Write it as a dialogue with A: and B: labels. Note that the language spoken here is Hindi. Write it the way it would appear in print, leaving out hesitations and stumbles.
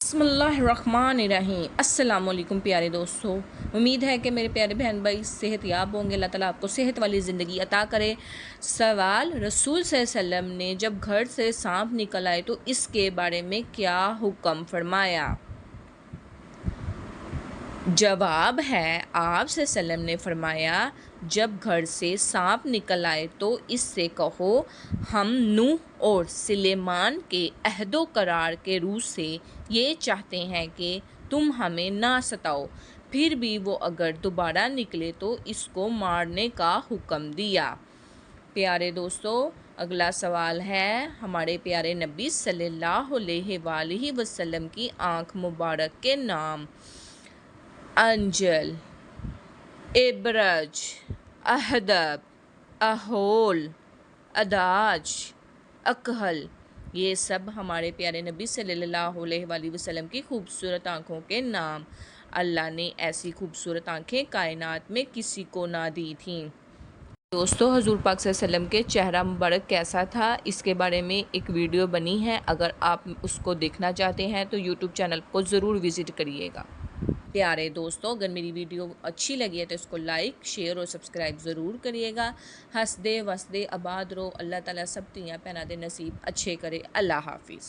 A: बिस्मिल्लाहिर्रहमानिर्रहीम। अस्सलाम वालेकुम प्यारे दोस्तों, उम्मीद है कि मेरे प्यारे बहन भाई सेहतयाब होंगे। अल्लाह ताला आपको सेहत वाली ज़िंदगी अता करे। सवाल, रसूल सल्लल्लाहु अलैहि वसल्लम ने जब घर से सांप निकल आए तो इसके बारे में क्या हुक्म फरमाया? जवाब है, आप सल्लम ने फरमाया, जब घर से सांप निकल आए तो इससे कहो, हम नूह और सुलेमान के अहदो करार के रूह से ये चाहते हैं कि तुम हमें ना सताओ। फिर भी वो अगर दोबारा निकले तो इसको मारने का हुक्म दिया। प्यारे दोस्तों, अगला सवाल है, हमारे प्यारे नबी सल्लल्लाहु अलैहि वसल्लम की आँख मुबारक के नाम? अंजल, इब्रज, अहदब, अहोल, अदाज, अकहल। ये सब हमारे प्यारे नबी सल्लल्लाहु अलैहि वसल्लम की खूबसूरत आँखों के नाम। अल्लाह ने ऐसी खूबसूरत आँखें कायनात में किसी को ना दी थीं। दोस्तों, हजूर पाक सल्लल्लाहु अलैहि वसल्लम के चेहरा मुबारक कैसा था, इसके बारे में एक वीडियो बनी है। अगर आप उसको देखना चाहते हैं तो यूट्यूब चैनल को ज़रूर विज़िट करिएगा। प्यारे दोस्तों, अगर मेरी वीडियो अच्छी लगी है तो इसको लाइक, शेयर और सब्सक्राइब ज़रूर करिएगा। हंसदे वसदे आबाद रहो। अल्लाह ताला सब तियाँ पहना दे नसीब अच्छे करे। अल्लाह हाफिज़।